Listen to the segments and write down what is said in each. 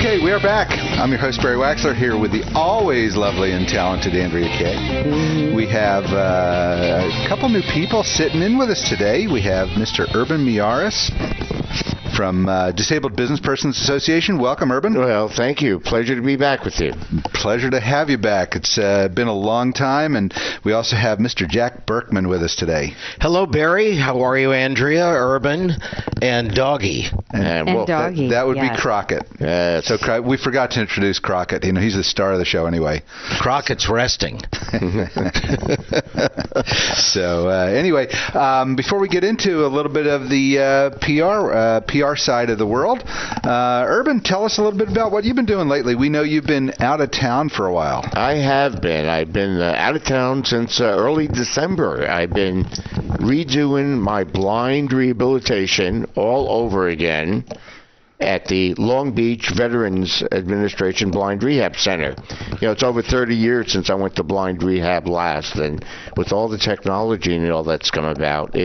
Okay, we are back. I'm your host, Barry Waxler, here with the always lovely and talented Andrea Kay. We have a couple new people sitting in with us today. We have Mr. Urban Miyares from Disabled Businesspersons Association. Welcome, Urban. Well, thank you. Pleasure to be back with you. Pleasure to have you back. It's been a long time, and we also have Mr. Jack Berkman with us today. Hello, Barry. How are you, Andrea, Urban, and Doggy? And Doggy. That would be Crockett. So we forgot to introduce Crockett. You know, he's the star of the show anyway. Crockett's resting. So anyway, before we get into a little bit of the PR side of the world, Urban, tell us a little bit about what you've been doing lately. We know you've been out of town for a while. I have been. I've been out of town since early December. I've been redoing my blind rehabilitation all over again at the Long Beach Veterans Administration Blind Rehab Center. You know, it's over 30 years since I went to blind rehab last, and with all the technology and all that's come about,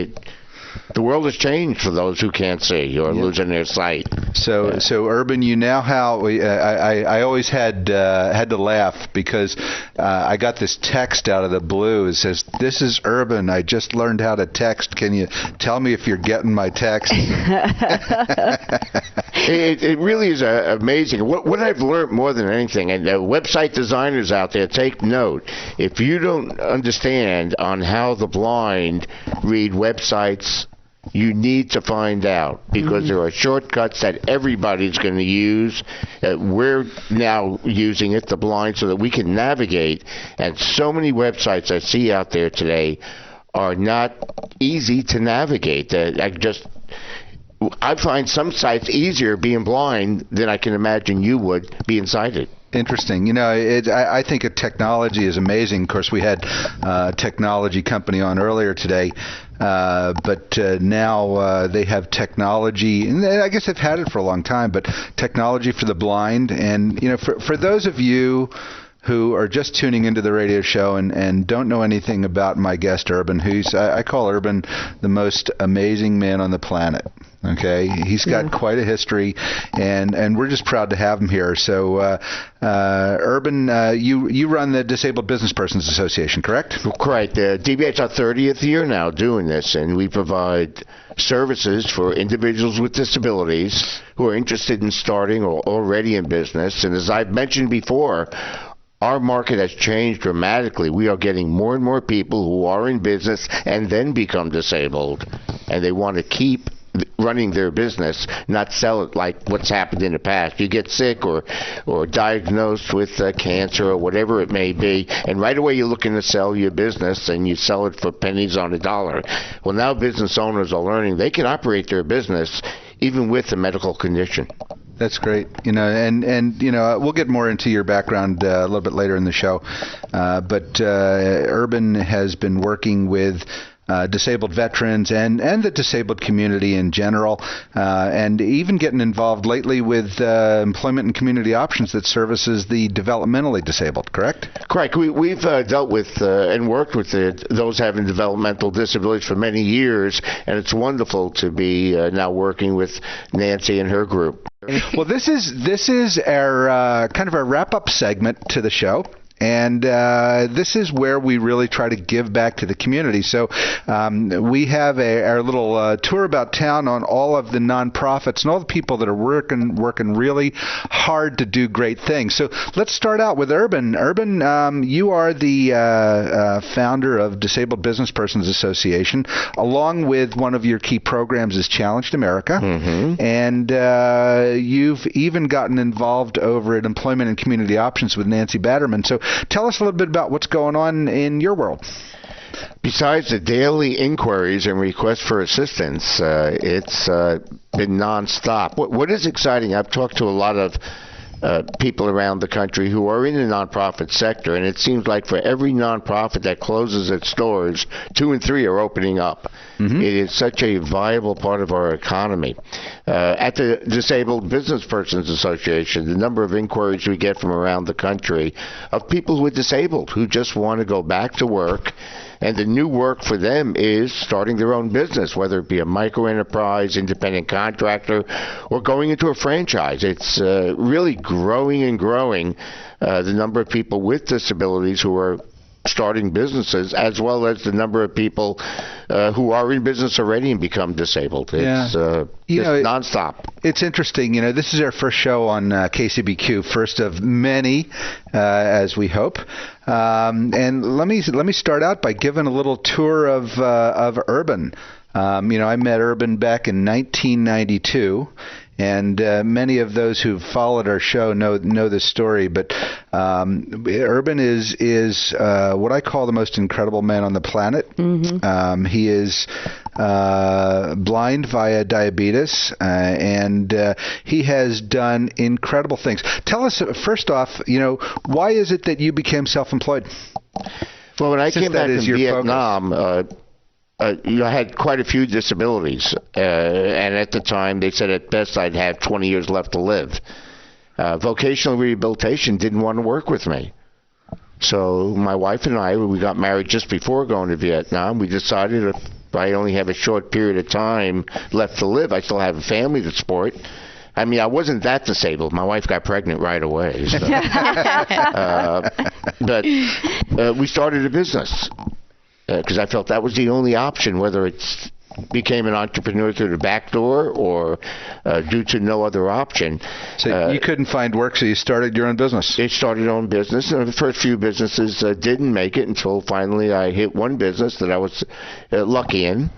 the world has changed for those who can't see or losing their sight. So Urban, you now I always had to laugh because I got this text out of the blue. It says, "This is Urban. I just learned how to text. Can you tell me if you're getting my text?" It really is amazing. What I've learned more than anything, and website designers out there, take note. If you don't understand on how the blind read websites, you need to find out, because there are shortcuts that everybody's going to use. We're now using it, the blind, so that we can navigate. And so many websites I see out there today are not easy to navigate. I find some sites easier being blind than I can imagine you would being sighted. Interesting. You know, I think technology is amazing. Of course, we had a technology company on earlier today, but now they have technology, and I guess they've had it for a long time, but technology for the blind. And, you know, for those of you who are just tuning into the radio show and don't know anything about my guest, Urban, I call Urban the most amazing man on the planet. Okay, he's got quite a history, and we're just proud to have him here. So, Urban, you run the Disabled Businesspersons Association, correct? Correct. DBA's our 30th year now doing this, and we provide services for individuals with disabilities who are interested in starting or already in business. And as I've mentioned before, our market has changed dramatically. We are getting more and more people who are in business and then become disabled, and they want to keep running their business, not sell it like what's happened in the past. You get sick or diagnosed with cancer or whatever it may be, and right away you're looking to sell your business, and you sell it for pennies on the dollar. Well, now business owners are learning they can operate their business even with a medical condition. That's great. You know, and you know, we'll get more into your background a little bit later in the show. But Urban has been working with disabled veterans and the disabled community in general, and even getting involved lately with employment and community options that services the developmentally disabled, correct? Correct. We've dealt with and worked with those having developmental disabilities for many years, and it's wonderful to be now working with Nancy and her group. Well, this is our kind of our wrap-up segment to the show. And this is where we really try to give back to the community. So we have our little tour about town on all of the nonprofits and all the people that are working really hard to do great things. So let's start out with Urban. Urban, you are the founder of Disabled Businesspersons Association, along with one of your key programs is Challenged America. And you've even gotten involved over at Employment and Community Options with Nancy Batterman. So tell us a little bit about what's going on in your world. Besides the daily inquiries and requests for assistance, it's been nonstop. What is exciting, I've talked to a lot of people around the country who are in the nonprofit sector, and it seems like for every nonprofit that closes its doors, 2 and 3 are opening up. It is such a viable part of our economy. At the Disabled Businesspersons Association, the number of inquiries we get from around the country of people who are disabled, who just want to go back to work And the new work for them is starting their own business, whether it be a micro enterprise, independent contractor, or going into a franchise. It's really growing and growing, the number of people with disabilities who are starting businesses, as well as the number of people who are in business already and become disabled. It's nonstop. It's interesting. This is our first show on KCBQ, first of many, as we hope. And let me start out by giving a little tour of Urban. I met Urban back in 1992. And many of those who've followed our show know this story, but Urban is what I call the most incredible man on the planet. Mm-hmm. He is blind via diabetes, and he has done incredible things. Tell us, first off, why is it that you became self-employed? Well, when I came back from Vietnam, I had quite a few disabilities, and at the time they said at best I'd have 20 years left to live. Vocational rehabilitation didn't want to work with me. So my wife and I, we got married just before going to Vietnam. We decided if I only have a short period of time left to live, I still have a family to support. I mean, I wasn't that disabled. My wife got pregnant right away. So. But we started a business. Because I felt that was the only option, whether it's became an entrepreneur through the back door or due to no other option. So you couldn't find work, so you started your own business. I started my own business, and the first few businesses didn't make it until finally I hit one business that I was lucky in.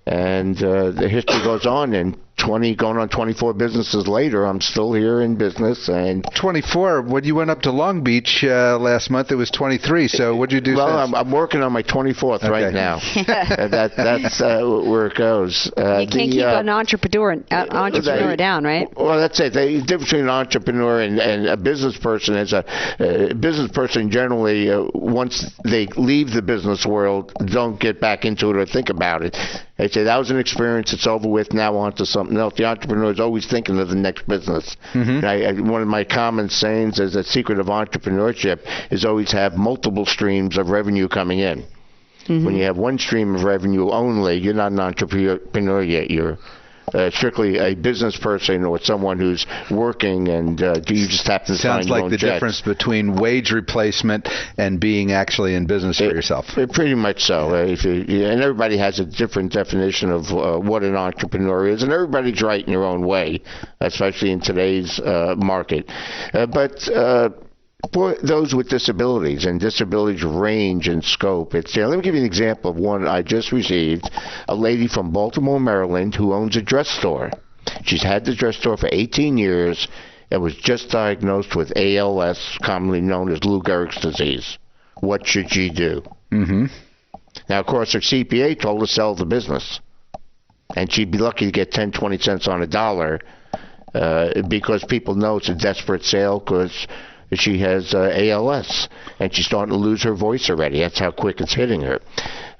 And the history goes on, and going on 24 businesses later, I'm still here in business. And 24. When you went up to Long Beach last month, it was 23. So what'd you do? Well, I'm working on my 24th right now. That's where it goes. You can't keep an entrepreneur down, right? Well, that's it. The difference between an entrepreneur and a business person is a business person generally, once they leave the business world, don't get back into it or think about it. They say, that was an experience, it's over with, now on to something else. The entrepreneur is always thinking of the next business. Mm-hmm. One of my common sayings is the secret of entrepreneurship is always have multiple streams of revenue coming in. Mm-hmm. When you have one stream of revenue only, you're not an entrepreneur yet. You're strictly a business person or someone who's working, and you just have to sign your own checks. Sounds like the difference between wage replacement and being actually in business for yourself. Pretty much so. And everybody has a different definition of what an entrepreneur is, and everybody's right in their own way, especially in today's market. But for those with disabilities, and disabilities range in scope. Let me give you an example of one I just received. A lady from Baltimore, Maryland, who owns a dress store. She's had the dress store for 18 years and was just diagnosed with ALS, commonly known as Lou Gehrig's disease. What should she do? Mm-hmm. Now, of course, her CPA told her to sell the business. And she'd be lucky to get 10, 20 cents on a dollar because people know it's a desperate sale because she has ALS, and she's starting to lose her voice already. That's how quick it's hitting her.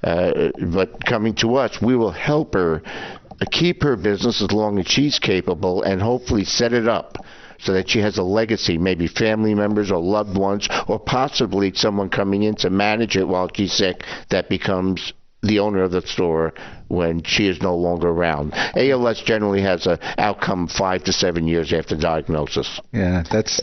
But coming to us, we will help her keep her business as long as she's capable and hopefully set it up so that she has a legacy, maybe family members or loved ones, or possibly someone coming in to manage it while she's sick that becomes the owner of the store when she is no longer around. ALS generally has an outcome 5 to 7 years after diagnosis. Yeah, that's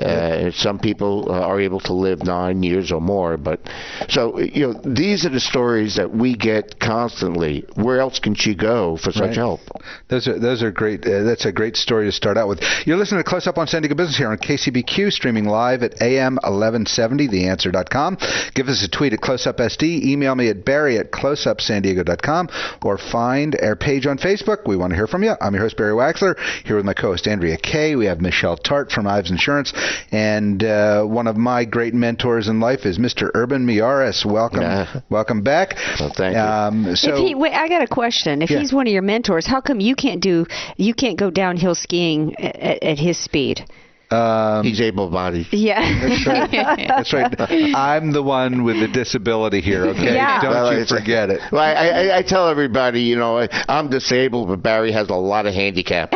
some people are able to live 9 years or more. But so these are the stories that we get constantly. Where else can she go for such help? Those are great. That's a great story to start out with. You're listening to Close Up on San Diego Business here on KCBQ, streaming live at AM 1170, theanswer.com. Give us a tweet at CloseUpSD. Email me at barry@closeupsandiego.com, or find our page on Facebook. We want to hear from you. I'm your host, Barry Waxler, here with my co-host, Andrea Kay. We have Michelle Tart from Ives Insurance, and one of my great mentors in life is Mr. Urban Miyares. Welcome back. Well, thank you. I got a question. If he's one of your mentors, how come you can't go downhill skiing at his speed? He's able-bodied. Yeah. That's right. I'm the one with the disability here, okay? Yeah. Don't you forget it. Well, I tell everybody, you know, I'm disabled, but Barry has a lot of handicap.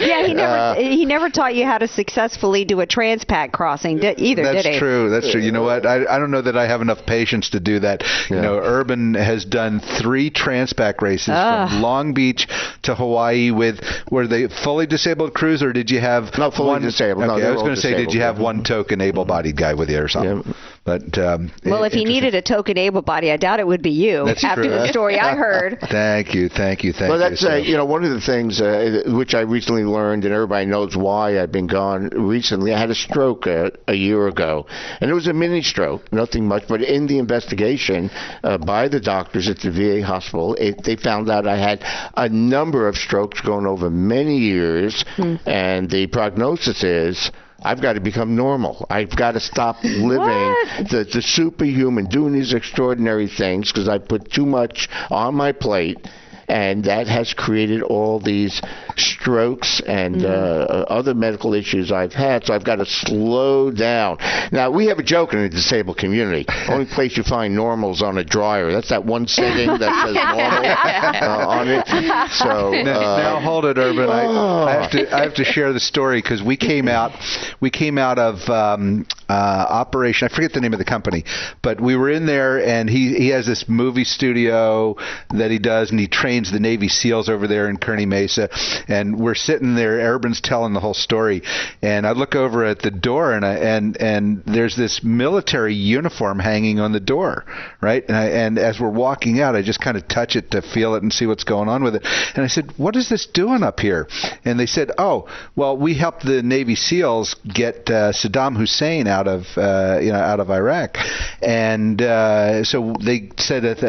Yeah, he never taught you how to successfully do a Transpac crossing either, did he? That's true. That's true. You know what? I don't know that I have enough patience to do that. Yeah. You know, Urban has done 3 Transpac races from Long Beach to Hawaii were they fully disabled crews, or did you have not fully disabled? Okay, no, I was going to say, did you have one token able-bodied guy with you or something? Yeah. But well, if he needed a token able-body, I doubt it would be you. That's after true. the story I heard. Thank you. Well, that's you know, one of the things which I recently learned, and everybody knows why I've been gone recently. I had a stroke a year ago, and it was a mini stroke, nothing much. But in the investigation by the doctors at the VA hospital, they found out I had a number of strokes going over many years, and the prognosis is I've got to become normal. I've got to stop living the superhuman, doing these extraordinary things because I put too much on my plate. And that has created all these strokes and other medical issues I've had. So I've got to slow down. Now, we have a joke in the disabled community. Only place you find normal is on a dryer. That's that one setting that says normal on it. So now hold it, Urban. I have to share the story because we came out of Operation. I forget the name of the company, but we were in there, and he has this movie studio that he does, and he trains the Navy SEALs over there in Kearney Mesa, and we're sitting there. Urban's telling the whole story, and I look over at the door, and there's this military uniform hanging on the door, right? And as we're walking out, I just kind of touch it to feel it and see what's going on with it. And I said, "What is this doing up here?" And they said, "Oh, well, we helped the Navy SEAls get Saddam Hussein out of Iraq," and so they said that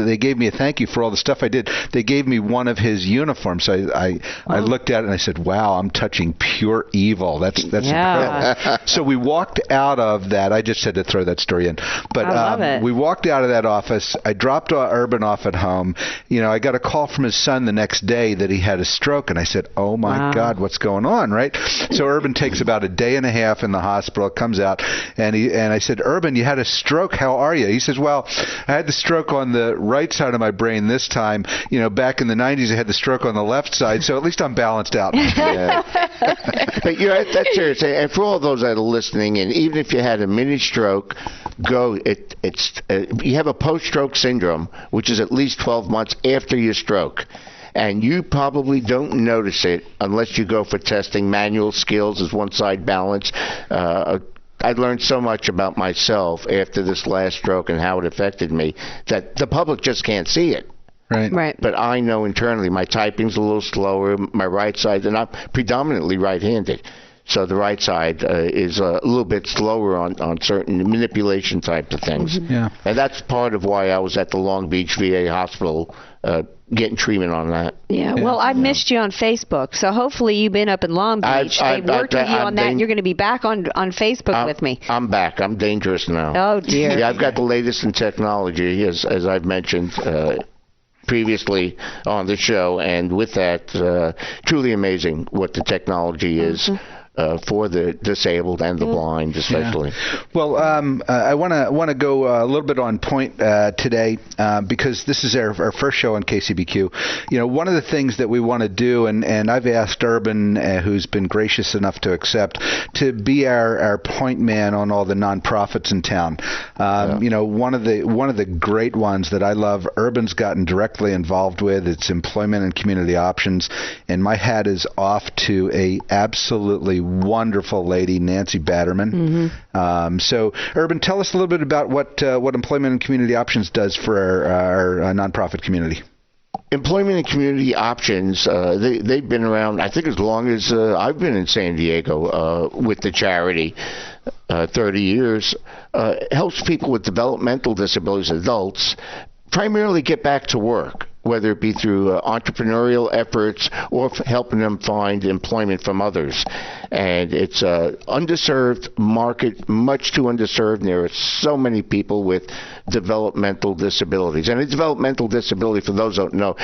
they gave me a thank you for all the stuff I did. They gave me one of his uniforms. So I looked at it and I said, "Wow, I'm touching pure evil." That's incredible. So we walked out of that. I just had to throw that story in. But I love it. We walked out of that office. I dropped Urban off at home. You know, I got a call from his son the next day that he had a stroke, and I said, "Oh my God, what's going on?" Right? So Urban takes about a day and a half in the hospital, comes out, and I said, "Urban, you had a stroke. How are you?" He says, "Well, I had the stroke on the right side of my brain this time. You know, back in the 90s, I had the stroke on the left side, so at least I'm balanced out." But you know, that's serious. And for all those that are listening, and even if you had a mini stroke, you have a post-stroke syndrome, which is at least 12 months after your stroke. And you probably don't notice it unless you go for testing. Manual skills is one side balance. I learned so much about myself after this last stroke and how it affected me that the public just can't see it. Right. But I know internally my typing's a little slower, my right side, and I'm predominantly right-handed. So the right side is a little bit slower on certain manipulation types of things. Yeah. And that's part of why I was at the Long Beach VA hospital getting treatment on that. Yeah, well, I missed you on Facebook, so hopefully you've been up in Long Beach. They've worked with you on that, and you're going to be back on Facebook with me. I'm back. I'm dangerous now. Oh, dear. Yeah, I've got the latest in technology, as I've mentioned previously on the show, and with that, truly amazing what the technology is. For the disabled and the blind, especially. Yeah. Well, I want to go a little bit on point today because this is our first show on KCBQ. You know, one of the things that we want to do, and I've asked Urban, who's been gracious enough to accept, to be our point man on all the nonprofits in town. You know, one of the great ones that I love, Urban's gotten directly involved with. It's Employment and Community Options, and my hat is off to a absolutely wonderful lady, Nancy Batterman. So, Urban, tell us a little bit about what Employment and Community Options does for our nonprofit community. Employment and Community Options, they've been around, I think, as long as I've been in San Diego with the charity. 30 years, helps people with developmental disabilities, adults, primarily get back to work, whether it be through entrepreneurial efforts or helping them find employment from others. And it's an underserved market, much too underserved, and there are so many people with developmental disabilities. And a developmental disability, for those who don't know,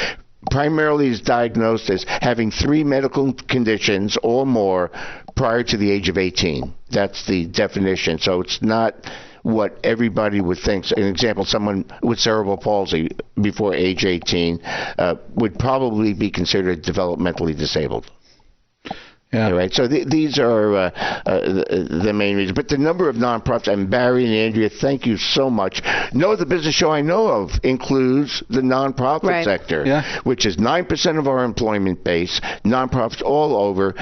primarily is diagnosed as having 3 medical conditions or more prior to the age of 18. That's the definition. So it's not what everybody would think. An example, someone with cerebral palsy before age 18 would probably be considered developmentally disabled. Yeah. Right. So these are the main reasons. But the number of nonprofits, and Barry and Andrea, thank you so much. No other business show I know of includes the nonprofit sector, which is 9% of our employment base. Nonprofits all over.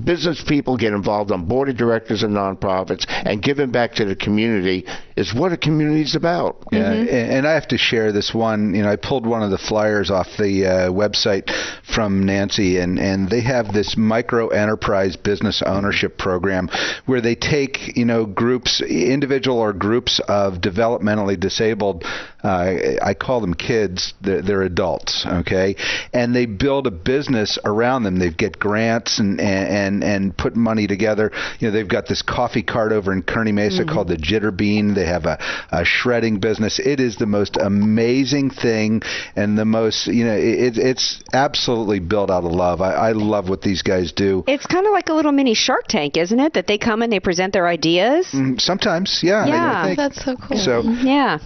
Business people get involved on board of directors of nonprofits, and giving back to the community is what a community is about. Yeah, and I have to share this one. I pulled one of the flyers off the website from Nancy, and they have this micro enterprise business ownership program where they take groups, individual or groups of developmentally disabled, I call them kids, they're adults, okay, and they build a business around them. They get grants and put money together. They've got this coffee cart over in Kearney Mesa called the Jitter Bean. They have a shredding business. It is the most amazing thing, and the most it's absolutely built out of love. I love what these guys do. It's kind of like a little mini Shark Tank, isn't it? That they come and they present their ideas. Sometimes, yeah. I think. That's so cool. So, yeah.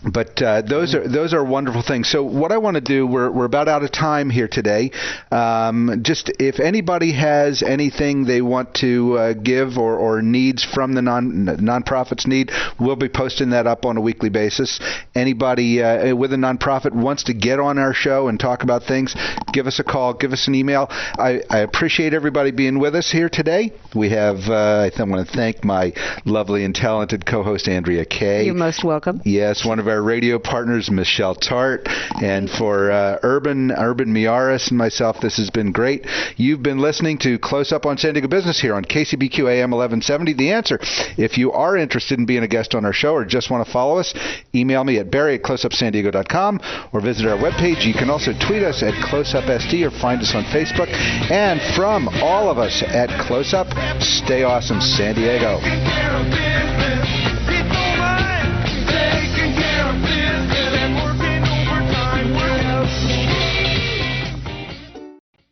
But those are wonderful things. So what I want to do, we're about out of time here today. Just if anybody has anything they want to give or needs from the nonprofits need, we'll be posting that up on a weekly basis. Anybody with a nonprofit wants to get on our show and talk about things, give us a call, give us an email. I appreciate everybody being with us here today. We have, I want to thank my lovely and talented co-host, Andrea Kay. You're most welcome. Yes, one of our radio partners, Michelle Tart, and for Urban Miyares and myself, this has been great. You've been listening to Close Up on San Diego Business here on KCBQ AM 1170. The Answer. If you are interested in being a guest on our show or just want to follow us, email me at barry@closeupsandiego.com or visit our webpage. You can also tweet us at CloseUpSD or find us on Facebook. And from all of us at Close Up, stay awesome, San Diego.